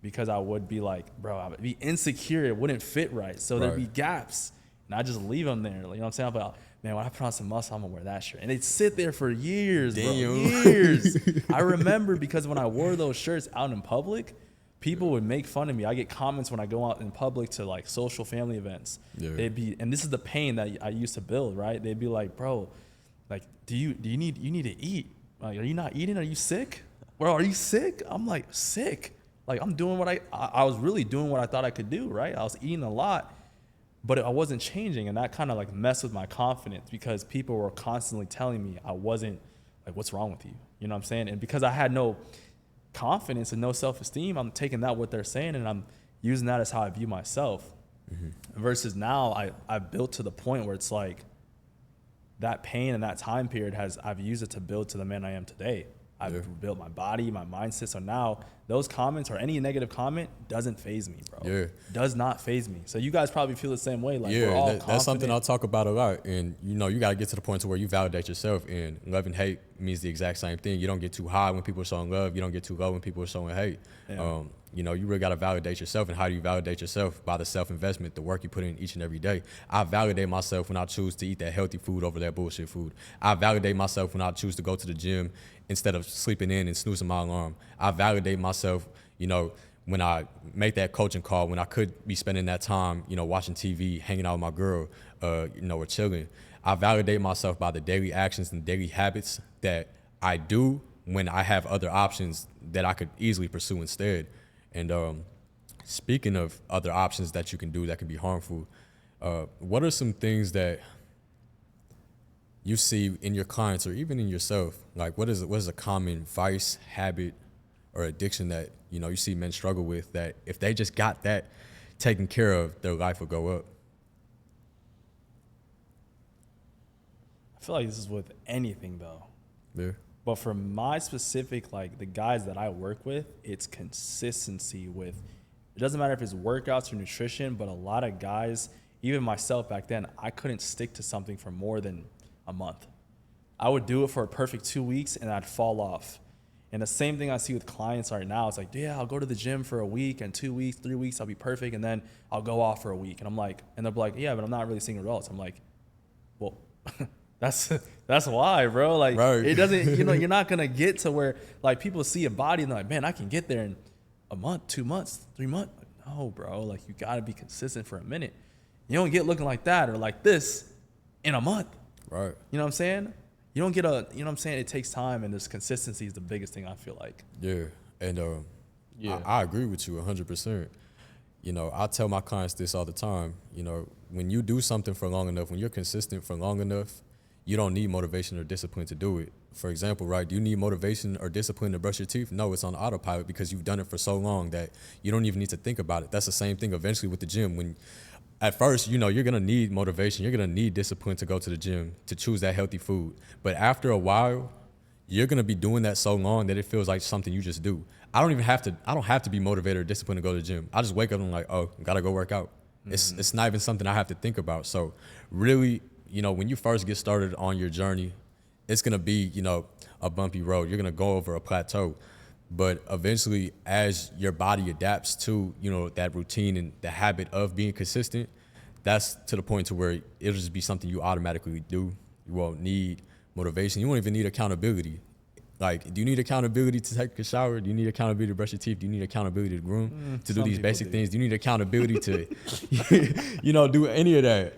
[SPEAKER 1] because I would be like, bro, I would be insecure. It wouldn't fit right. So there'd be gaps. And I just leave them there. You know what I'm saying? I'm like, man, when I put on some muscle, I'm gonna wear that shirt. And they'd sit there for years, bro. Years. I remember because when I wore those shirts out in public, people would make fun of me. I get comments when I go out in public to like social family events.
[SPEAKER 3] Yeah.
[SPEAKER 1] They'd be, and this is the pain that I used to build, right? They'd be like, bro, like, you need to eat. Like, are you not eating? Are you sick? Bro, are you sick? I'm like, sick. Like, I'm doing what I was really doing what I thought I could do, right? I was eating a lot, but I wasn't changing. And that kind of like messed with my confidence because people were constantly telling me I wasn't, like, what's wrong with you? You know what I'm saying? And because I had no confidence and no self-esteem, I'm taking that what they're saying and I'm using that as how I view myself. Versus now I've built to the point where it's like that pain and that time period I've used it to build to the man I am today. I've built my body, my mindset. So now those comments or any negative comment doesn't faze me, bro.
[SPEAKER 3] Yeah.
[SPEAKER 1] Does not faze me. So you guys probably feel the same way. Like, we're all
[SPEAKER 3] that's something I'll talk about a lot. And, you know, you got to get to the point to where you validate yourself. And love and hate means the exact same thing. You don't get too high when people are showing love. You don't get too low when people are showing hate.
[SPEAKER 1] Yeah.
[SPEAKER 3] You know, you really got to validate yourself. And how do you validate yourself? By the self-investment, the work you put in each and every day. I validate myself when I choose to eat that healthy food over that bullshit food. I validate myself when I choose to go to the gym instead of sleeping in and snoozing my alarm. I validate myself, you know, when I make that coaching call, when I could be spending that time, you know, watching TV, hanging out with my girl, you know, or chilling. I validate myself by the daily actions and daily habits that I do when I have other options that I could easily pursue instead. And speaking of other options that you can do that can be harmful, what are some things that you see in your clients or even in yourself? Like, what is a common vice, habit, or addiction that, you know, you see men struggle with that if they just got that taken care of, their life would go up?
[SPEAKER 1] I feel like this is with anything though.
[SPEAKER 3] Yeah.
[SPEAKER 1] But for my specific, like the guys that I work with, it's consistency with, it doesn't matter if it's workouts or nutrition, but a lot of guys, even myself back then, I couldn't stick to something for more than a month. I would do it for a perfect 2 weeks and I'd fall off. And the same thing I see with clients right now. It's like, yeah, I'll go to the gym for a week and 2 weeks, 3 weeks, I'll be perfect. And then I'll go off for a week. And I'm like, and they're like, yeah, but I'm not really seeing results. I'm like, well, that's why, bro. Like,
[SPEAKER 3] right.
[SPEAKER 1] It doesn't, you know, you're not going to get to where like people see a body and they're like, man, I can get there in a month, 2 months, 3 months. Like, no, bro. Like, you got to be consistent for a minute. You don't get looking like that or like this in a month.
[SPEAKER 3] Right.
[SPEAKER 1] You know what I'm saying? You don't get you know what I'm saying? It takes time, and this consistency is the biggest thing I feel like.
[SPEAKER 3] Yeah. And I agree with you 100%. You know, I tell my clients this all the time. You know, when you do something for long enough, when you're consistent for long enough, you don't need motivation or discipline to do it. For example, right, do you need motivation or discipline to brush your teeth? No, it's on autopilot because you've done it for so long that you don't even need to think about it. That's the same thing eventually with the gym. When at first, you know, you're gonna need motivation, you're gonna need discipline to go to the gym, to choose that healthy food. But after a while, you're gonna be doing that so long that it feels like something you just do. I don't have to be motivated or disciplined to go to the gym. I just wake up and I'm like, oh, gotta go work out. It's not even something I have to think about. So really, you know, when you first get started on your journey, it's gonna be, you know, a bumpy road. You're gonna go over a plateau. But eventually, as your body adapts to, you know, that routine and the habit of being consistent, that's to the point to where it'll just be something you automatically do. You won't need motivation. You won't even need accountability. Like, do you need accountability to take a shower? Do you need accountability to brush your teeth? Do you need accountability to groom? To do these basic things? Do you need accountability to, you know, do any of that?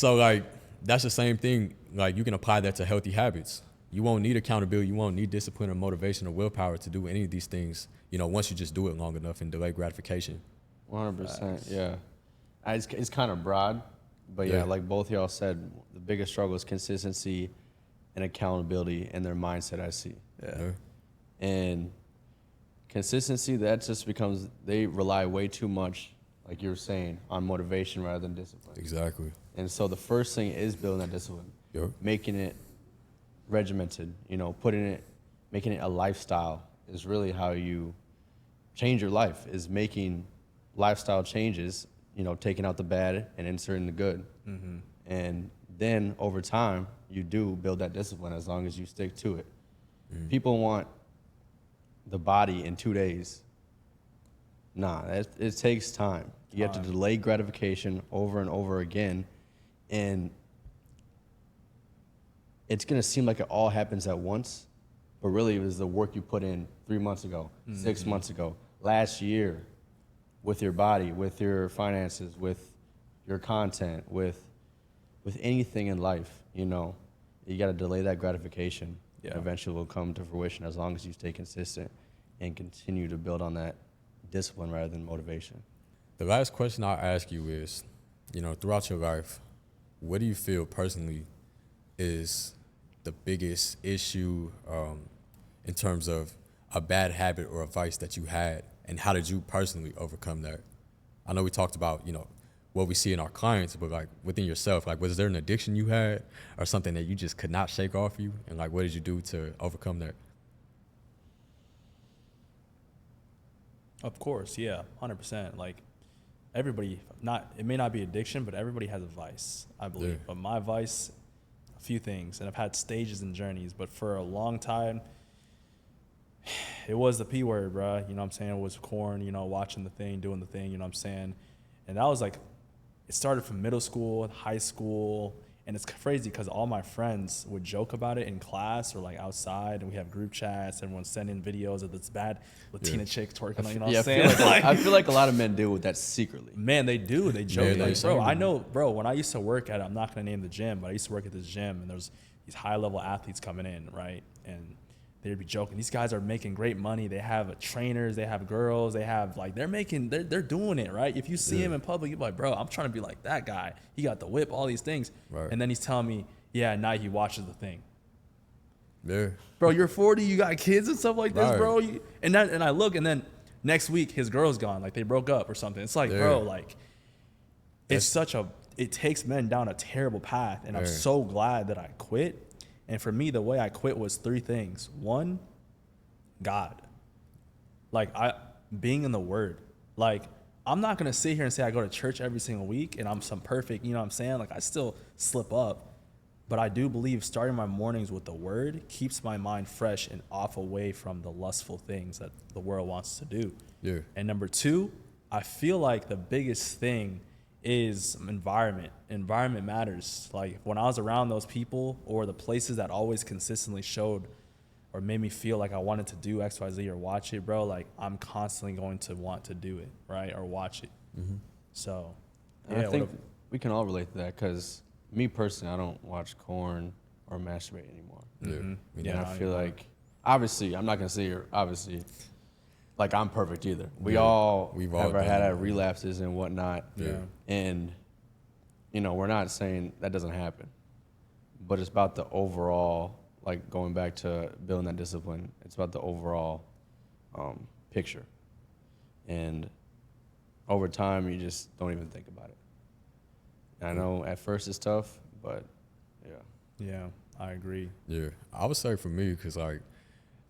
[SPEAKER 3] Like, that's the same thing. Like, you can apply that to healthy habits. You won't need accountability. You won't need discipline or motivation or willpower to do any of these things, you know, once you just do it long enough and delay gratification.
[SPEAKER 2] 100%, yeah. It's kind of broad, but yeah, like both y'all said, the biggest struggle is consistency and accountability and their mindset, I see.
[SPEAKER 1] Yeah.
[SPEAKER 2] And consistency, that just becomes, they rely way too much, like you were saying, on motivation rather than discipline.
[SPEAKER 3] Exactly.
[SPEAKER 2] And so the first thing is building that discipline, making it regimented, you know, making it a lifestyle is really how you change your life, is making lifestyle changes, you know, taking out the bad and inserting the good. Mm-hmm. And then over time, you do build that discipline as long as you stick to it. Mm-hmm. People want the body in 2 days. Nah, it takes time. You have to delay gratification over and over again. And it's going to seem like it all happens at once, but really it was the work you put in 3 months ago, 6 months ago, last year, with your body, with your finances, with your content, with anything in life. You know, you got to delay that gratification. Yeah. And eventually it will come to fruition as long as you stay consistent and continue to build on that discipline rather than motivation.
[SPEAKER 3] The last question I'll ask you is, you know, throughout your life, what do you feel personally is the biggest issue in terms of a bad habit or a vice that you had, and how did you personally overcome that? I know we talked about, you know, what we see in our clients, but like within yourself, like was there an addiction you had or something that you just could not shake off you? And like, what did you do to overcome that?
[SPEAKER 1] Of course, yeah, 100%. Like everybody, it may not be addiction, but everybody has a vice, I believe. Yeah. But my vice, a few things, and I've had stages and journeys, but for a long time, it was the P word, bro. You know what I'm saying? It was corn, you know, watching the thing, doing the thing, you know what I'm saying? And that was like, it started from middle school, high school, and it's crazy because all my friends would joke about it in class or like outside, and we have group chats, everyone's sending videos of this bad Latina chick twerking, you know what I'm saying?
[SPEAKER 2] I feel like a lot of men deal with that secretly.
[SPEAKER 1] Man, they do. They joke. Like, bro, I know, bro, when I used to work at, I'm not going to name the gym, but I used to work at this gym, and there's these high-level athletes coming in, right? And they'd be joking. These guys are making great money. They have trainers. They have girls. They have, like, they're doing it, right? If you see him in public, you're like, bro, I'm trying to be like that guy. He got the whip, all these things. Right. And then he's telling me, yeah, at night he watches the thing.
[SPEAKER 3] Yeah.
[SPEAKER 1] Bro, you're 40, you got kids and stuff like this, bro. And I look, and then next week his girl's gone. Like, they broke up or something. It's like, bro, like, it takes men down a terrible path. And I'm so glad that I quit. And for me, the way I quit was 3 things. 1, God. Like, being in the Word. Like, I'm not going to sit here and say I go to church every single week and I'm some perfect, you know what I'm saying? Like, I still slip up. But I do believe starting my mornings with the Word keeps my mind fresh and off away from the lustful things that the world wants to do. Yeah. And number 2, I feel like the biggest thing is environment. Environment matters. Like, when I was around those people or the places that always consistently showed or made me feel like I wanted to do X, Y, Z or watch it, bro, like, I'm constantly going to want to do it, right? Or watch it. Mm-hmm. So, yeah.
[SPEAKER 2] I think we can all relate to that because me personally, I don't watch porn or masturbate anymore. Mm-hmm. Yeah, and I feel like, obviously, I'm not going to say you're obviously like I'm perfect either. We've all had our relapses and whatnot. Yeah. And, you know, we're not saying that doesn't happen. but it's about the overall, like going back to building that discipline. It's about the overall picture, and over time, you just don't even think about it. And I know at first it's tough, but yeah.
[SPEAKER 1] Yeah, I agree.
[SPEAKER 3] Yeah, I would say for me, because like,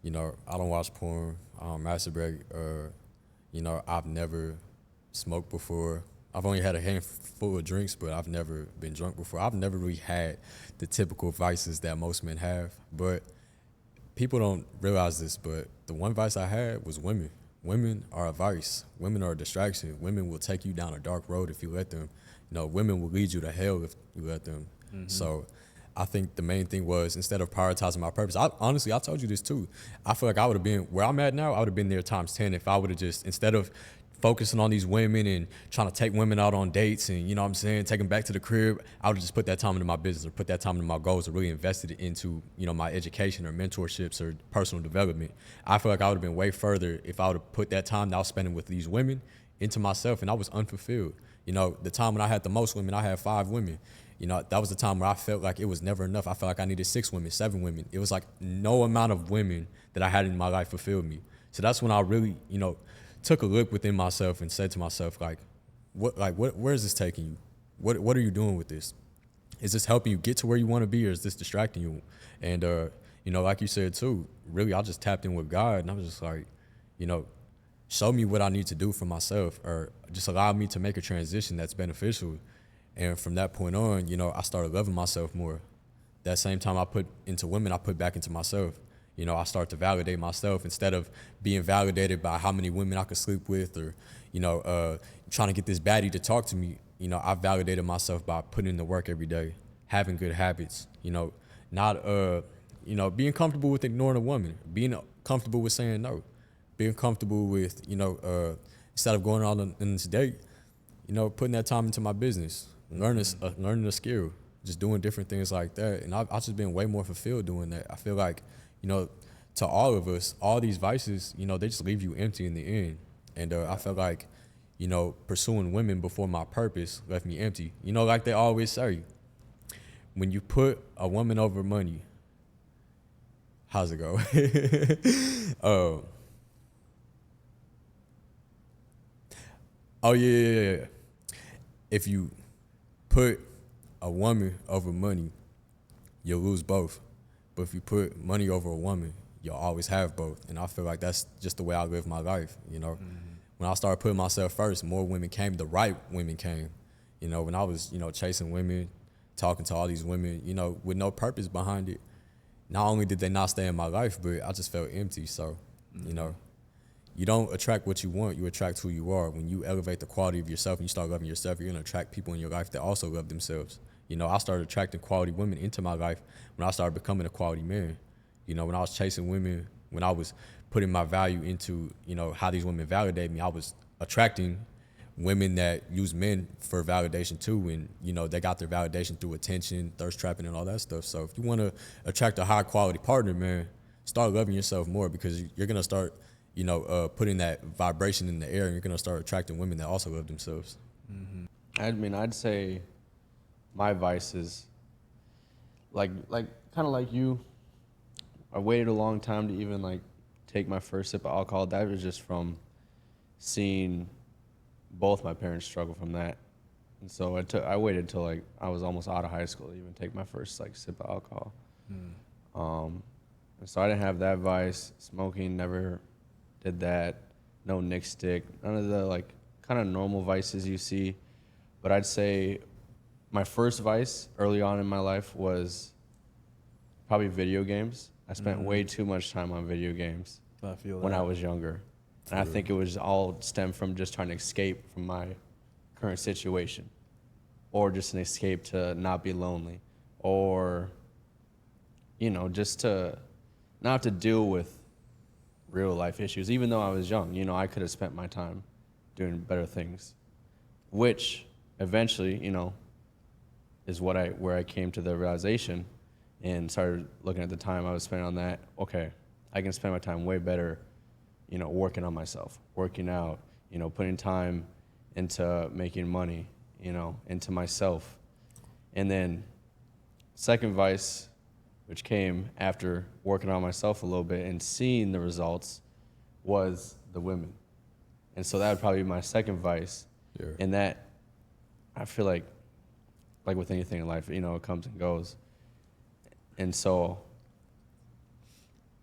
[SPEAKER 3] you know, I don't watch porn, I don't masturbate. You know, I've never smoked before. I've only had a handful of drinks, but I've never been drunk before. I've never really had the typical vices that most men have. But people don't realize this, but the one vice I had was women. Women are a vice. Women are a distraction. Women will take you down a dark road if you let them. You know, women will lead you to hell if you let them. So I think the main thing was, instead of prioritizing my purpose, honestly, I told you this too. I feel like I would have been where I'm at now. I would have been there times 10 if I would have just, instead of focusing on these women and trying to take women out on dates and, you know what I'm saying, take them back to the crib, I would have just put that time into my business or put that time into my goals or really invested it into, you know, my education or mentorships or personal development. I feel like I would have been way further if I would have put that time that I was spending with these women into myself, and I was unfulfilled. You know, the time when I had the most women, I had 5 women. You know, that was the time where I felt like it was never enough. I felt like I needed 6 women, 7 women. It was like no amount of women that I had in my life fulfilled me. So that's when I really, you know, took a look within myself and said to myself, where is this taking you? What are you doing with this? Is this helping you get to where you want to be, or is this distracting you? And, you know, like you said too, really, I just tapped in with God, and I was just like, you know, show me what I need to do for myself, or just allow me to make a transition that's beneficial. And from that point on, you know, I started loving myself more. That same time I put into women, I put back into myself. You know, I started to validate myself instead of being validated by how many women I could sleep with, or, you know, trying to get this baddie to talk to me. You know, I validated myself by putting in the work every day, having good habits, you know, not, you know, being comfortable with ignoring a woman, being comfortable with saying no, being comfortable with, you know, instead of going out on this date, you know, putting that time into my business, learning a skill, just doing different things like that. And I've just been way more fulfilled doing that. I feel like, you know, to all of us, all these vices, you know, they just leave you empty in the end. And I felt like, you know, pursuing women before my purpose left me empty. You know, like they always say, when you put a woman over money, how's it go? Oh, yeah. If you put a woman over money, you'll lose both. But if you put money over a woman, you'll always have both. And I feel like that's just the way I live my life, you know. When I started putting myself first, more women came, the right women came. You know, when I was, you know, chasing women, talking to all these women, you know, with no purpose behind it, not only did they not stay in my life, but I just felt empty. So, you know, you don't attract what you want, you attract who you are. When you elevate the quality of yourself and you start loving yourself, you're gonna attract people in your life that also love themselves. You know, I started attracting quality women into my life when I started becoming a quality man. You know, when I was chasing women, when I was putting my value into, you know, how these women validate me, I was attracting women that use men for validation too. And, you know, they got their validation through attention, thirst trapping, and all that stuff. So if you want to attract a high quality partner, man, start loving yourself more, because you're going to start, you know, putting that vibration in the air, and you're going to start attracting women that also love themselves.
[SPEAKER 2] I mean, I'd say my vices, like kind of like you, I waited a long time to even like take my first sip of alcohol. That was just from seeing both my parents struggle from that. And so I waited till like I was almost out of high school to even take my first like sip of alcohol. And so I didn't have that vice. Smoking, never did that. No Nick stick, none of the like kind of normal vices you see. But I'd say my first vice early on in my life was probably video games. I spent way too much time on video games when I was younger. And I think it was all stemmed from just trying to escape from my current situation, or just an escape to not be lonely, or, you know, just to not have to deal with real life issues. Even though I was young, you know, I could have spent my time doing better things, which eventually, you know, is where I came to the realization and started looking at the time I was spending on that. Okay, I can spend my time way better, you know, working on myself, working out, you know, putting time into making money, you know, into myself. And then second vice, which came after working on myself a little bit and seeing the results, was the women. And so that would probably be my second vice.
[SPEAKER 3] Yeah.
[SPEAKER 2] And that, I feel like with anything in life, you know, it comes and goes. And so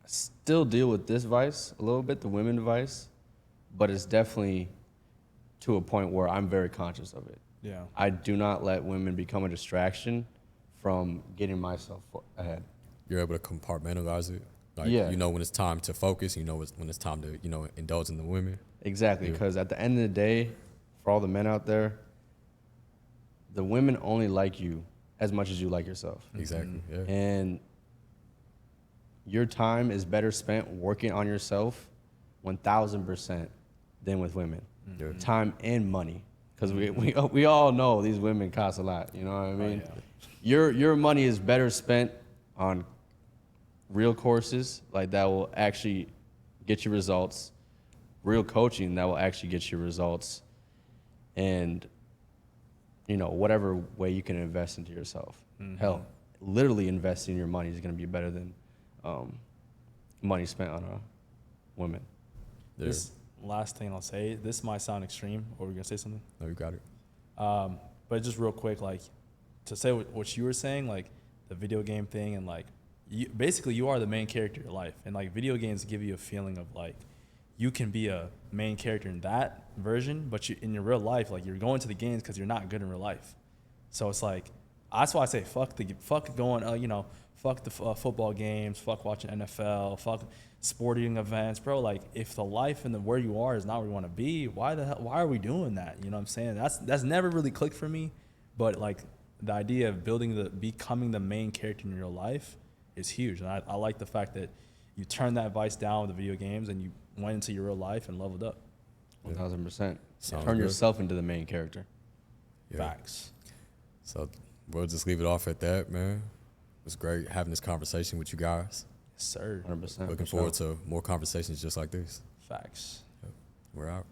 [SPEAKER 2] I still deal with this vice a little bit, the women vice, but it's definitely to a point where I'm very conscious of it.
[SPEAKER 1] Yeah.
[SPEAKER 2] I do not let women become a distraction from getting myself ahead.
[SPEAKER 3] You're able to compartmentalize it. Like,
[SPEAKER 2] Yeah.
[SPEAKER 3] you know when it's time to focus, you know when it's time to, you know, indulge in the women.
[SPEAKER 2] Exactly,
[SPEAKER 3] Yeah.
[SPEAKER 2] because at the end of the day, for all the men out there, the women only like you as much as you like yourself.
[SPEAKER 3] Exactly. Yeah.
[SPEAKER 2] And your time is better spent working on yourself 1,000% than with women.
[SPEAKER 3] Yeah.
[SPEAKER 2] Time and money. Because we all know these women cost a lot, you know what I mean? Your money is better spent on real courses, like that will actually get you results, real coaching that will actually get you results, and you know, whatever way you can invest into yourself. Hell, literally investing your money is going to be better than money spent on a woman.
[SPEAKER 3] Yeah.
[SPEAKER 1] This last thing I'll say, this might sound extreme, or we're gonna say something.
[SPEAKER 3] No, you got it.
[SPEAKER 1] But just real quick, like to say what you were saying, like the video game thing, and like basically you are the main character of your life, and like video games give you a feeling of like you can be a main character in that version, but in your real life, like you're going to the games because you're not good in real life. So it's like that's why I say fuck going, you know, fuck the football games, fuck watching NFL, fuck sporting events, bro. Like if the life and the where you are is not where you want to be, why are we doing that? You know what I'm saying? That's never really clicked for me. But like the idea of becoming the main character in your life is huge, and I like the fact that you turned that vice down with the video games and you went into your real life and leveled up.
[SPEAKER 2] 1,000%.
[SPEAKER 3] Sounds
[SPEAKER 2] Turn
[SPEAKER 3] good.
[SPEAKER 2] yourself into the main character.
[SPEAKER 3] Yeah.
[SPEAKER 1] Facts.
[SPEAKER 3] So we'll just leave it off at that, man. It was great having this conversation with you guys.
[SPEAKER 1] Yes, sir.
[SPEAKER 2] 100%.
[SPEAKER 3] Looking forward to more conversations just like this.
[SPEAKER 1] Facts.
[SPEAKER 3] We're out.